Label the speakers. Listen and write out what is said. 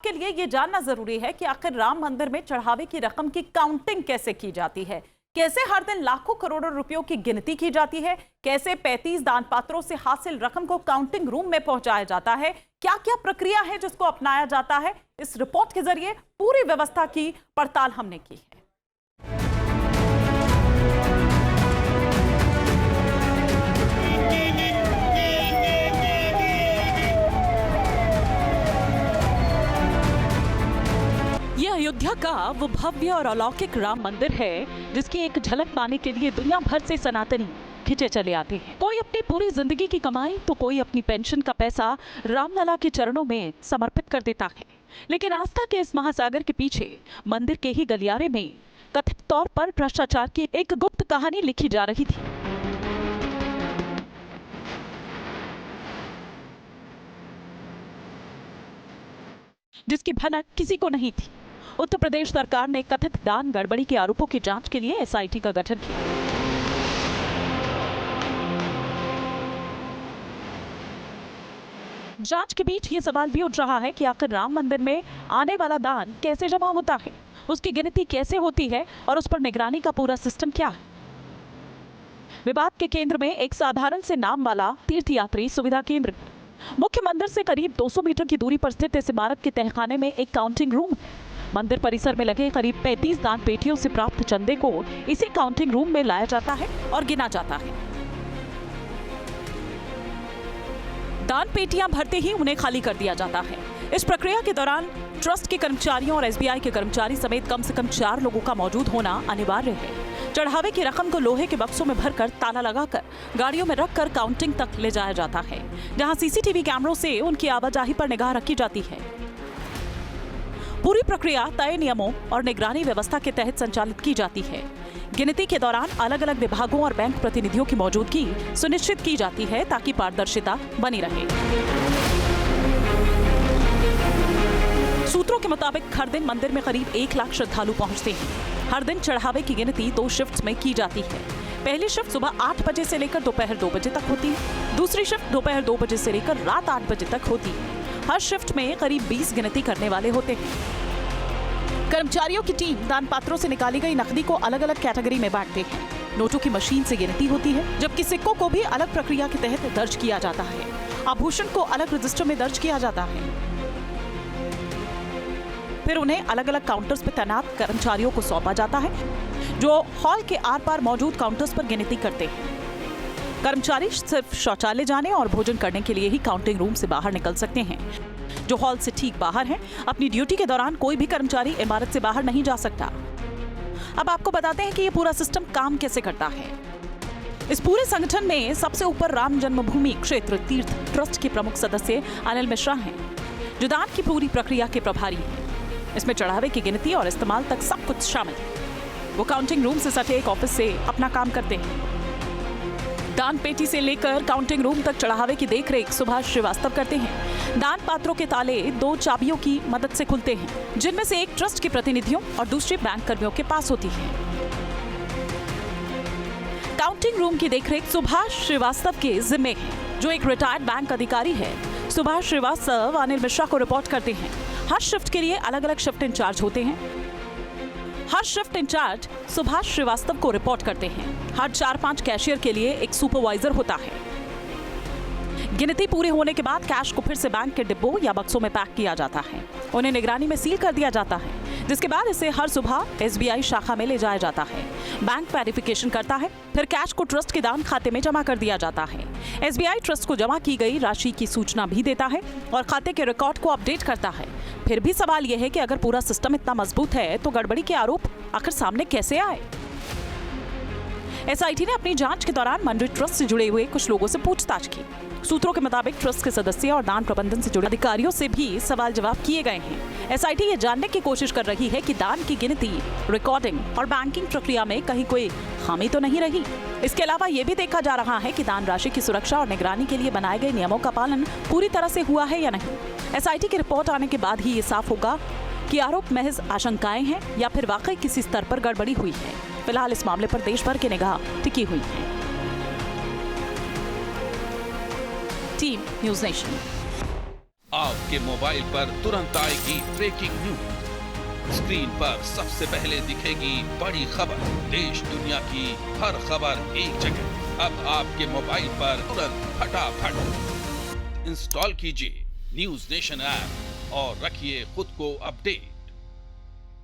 Speaker 1: के लिए ये जानना जरूरी है कि आखिर राम मंदिर में चढ़ावे की रकम की काउंटिंग कैसे की जाती है, कैसे हर दिन लाखों करोड़ों रुपयों की गिनती की जाती है, कैसे 35 दान पात्रों से हासिल रकम को काउंटिंग रूम में पहुंचाया जाता है, क्या क्या प्रक्रिया है जिसको अपनाया जाता है। इस रिपोर्ट के जरिए पूरी व्यवस्था की पड़ताल हमने की है।
Speaker 2: यह अयोध्या का वो भव्य और अलौकिक राम मंदिर है जिसकी एक झलक पाने के लिए दुनिया भर से सनातनी खिंचे चले आते हैं। कोई अपनी पूरी जिंदगी की कमाई तो कोई अपनी पेंशन का पैसा रामलला के चरणों में समर्पित कर देता है। लेकिन आस्था के इस महासागर के पीछे मंदिर के ही गलियारे में कथित तौर पर भ्रष्टाचार की एक गुप्त कहानी लिखी जा रही थी। जिसकी भनक किसी को नहीं थी। उत्तर प्रदेश सरकार ने कथित दान गड़बड़ी के आरोपों की जांच के लिए एसआईटी का गठन किया। जांच के बीच ये सवाल भी उठ रहा है कि आखिर राम मंदिर में आने वाला दान कैसे जमा होता है, उसकी गिनती कैसे होती है और उस पर निगरानी का पूरा सिस्टम क्या है। विवाद के केंद्र में एक साधारण से नाम वाला तीर्थयात्री सुविधा केंद्र। मुख्य मंदिर से करीब 200 मीटर की दूरी पर स्थित इस इमारत के तहखाने में एक काउंटिंग रूम है। मंदिर परिसर में लगे करीब 35 दान पेटियों से प्राप्त चंदे को इसी काउंटिंग रूम में लाया जाता है और गिना जाता है। दान पेटियां भरते ही उन्हें खाली कर दिया जाता है। इस प्रक्रिया के दौरान ट्रस्ट के कर्मचारियों और एसबीआई के कर्मचारी समेत कम से कम 4 लोगों का मौजूद होना अनिवार्य है। चढ़ावे की रकम को लोहे के बक्सों में भरकर ताला लगाकर गाड़ियों में रखकर काउंटिंग तक ले जाया जाता है, जहां सीसीटीवी कैमरों से उनकी आवाजाही पर निगाह रखी जाती है। पूरी प्रक्रिया तय नियमों और निगरानी व्यवस्था के तहत संचालित की जाती है। गिनती के दौरान अलग अलग विभागों और बैंक प्रतिनिधियों की मौजूदगी सुनिश्चित की जाती है ताकि पारदर्शिता बनी रहे। सूत्रों के मुताबिक हर दिन मंदिर में करीब 1 लाख श्रद्धालु पहुंचते हैं। हर दिन चढ़ावे की गिनती 2 शिफ्ट्स में की जाती है। पहली शिफ्ट सुबह 8 बजे से लेकर दोपहर 2 बजे तक होती है। दूसरी शिफ्ट दोपहर 2 बजे से लेकर रात 8 बजे तक होती है। हर शिफ्ट में करीब 20 गिनती करने वाले होते हैं। कर्मचारियों की टीम दान पात्रों से निकाली गई नकदी को अलग अलग कैटेगरी में बांटते हैं। नोटों की मशीन से गिनती होती है, जबकि सिक्कों को भी अलग प्रक्रिया के तहत दर्ज किया जाता है। आभूषण को अलग रजिस्टर में दर्ज किया जाता है। फिर उन्हें अलग अलग काउंटर्स पर तैनात कर्मचारियों को सौंपा जाता है, जो हॉल के आर पार मौजूद काउंटर्स पर गिनती करते हैं। कर्मचारी सिर्फ शौचालय जाने और भोजन करने के लिए ही काउंटिंग रूम से बाहर निकल सकते हैं, जो हॉल से ठीक बाहर है। अपनी ड्यूटी के दौरान कोई भी कर्मचारी इमारत से बाहर नहीं जा सकता। अब आपको बताते हैं कि ये पूरा सिस्टम काम कैसे करता है। इस पूरे संगठन में सबसे ऊपर राम जन्मभूमि क्षेत्र तीर्थ ट्रस्ट के प्रमुख सदस्य अनिल मिश्रा हैं, जो दान की पूरी प्रक्रिया के प्रभारी हैं। इसमें चढ़ावे की गिनती और इस्तेमाल तक सब कुछ शामिल है। वो काउंटिंग रूम से सटे एक ऑफिस से अपना काम करते हैं। दान पेटी से लेकर काउंटिंग रूम तक चढ़ावे की देखरेख सुभाष श्रीवास्तव करते हैं। दान पात्रों के ताले 2 चाबियों की मदद से खुलते हैं, जिनमें से एक ट्रस्ट के प्रतिनिधियों और दूसरी बैंक कर्मियों के पास होती है। काउंटिंग रूम की देखरेख सुभाष श्रीवास्तव के जिम्मे है, जो एक रिटायर्ड बैंक अधिकारी है। सुभाष श्रीवास्तव अनिल मिश्रा को रिपोर्ट करते हैं। हर शिफ्ट के लिए अलग अलग शिफ्ट इंचार्ज होते हैं। हर शिफ्ट इंचार्ज सुभाष श्रीवास्तव को रिपोर्ट करते हैं। हर 4-5 कैशियर के लिए एक सुपरवाइजर होता है। गिनती पूरी होने के बाद कैश को फिर से बैंक के डिब्बों या बक्सों में पैक किया जाता है। उन्हें निगरानी में सील कर दिया जाता है, जिसके बाद इसे हर सुबह एसबीआई शाखा में ले जाया जाता है। बैंक वेरिफिकेशन करता है, फिर कैश को ट्रस्ट के दान खाते में जमा कर दिया जाता है। एसबीआई ट्रस्ट को जमा की गई राशि की सूचना भी देता है और खाते के रिकॉर्ड को अपडेट करता है। फिर भी सवाल यह है कि अगर पूरा सिस्टम इतना मजबूत है तो गड़बड़ी के आरोप आखिर सामने कैसे आए। एसआईटी ने अपनी जांच के दौरान मंदिर ट्रस्ट से जुड़े हुए कुछ लोगों से पूछताछ की। सूत्रों के मुताबिक ट्रस्ट के सदस्य और दान प्रबंधन से जुड़े अधिकारियों से भी सवाल जवाब किए गए हैं। एसआईटी ये जानने की कोशिश कर रही है कि दान की गिनती, रिकॉर्डिंग और बैंकिंग प्रक्रिया में कहीं कोई खामी तो नहीं रही। इसके अलावा ये भी देखा जा रहा है कि दान राशि की सुरक्षा और निगरानी के लिए बनाए गए नियमों का पालन पूरी तरह से हुआ है या नहीं। एसआईटी की रिपोर्ट आने के बाद ही ये साफ होगा कि आरोप महज आशंकाएं हैं या फिर वाकई किसी स्तर पर गड़बड़ी हुई है। फिलहाल इस मामले पर देश भर की निगाह टिकी हुई है। Team news nation.
Speaker 3: आपके मोबाइल पर तुरंत आएगी ब्रेकिंग न्यूज। स्क्रीन पर सबसे पहले दिखेगी बड़ी खबर। देश दुनिया की हर खबर एक जगह। अब आपके मोबाइल पर तुरंत फटाफट इंस्टॉल कीजिए न्यूज नेशन ऐप और रखिए खुद को अपडेट।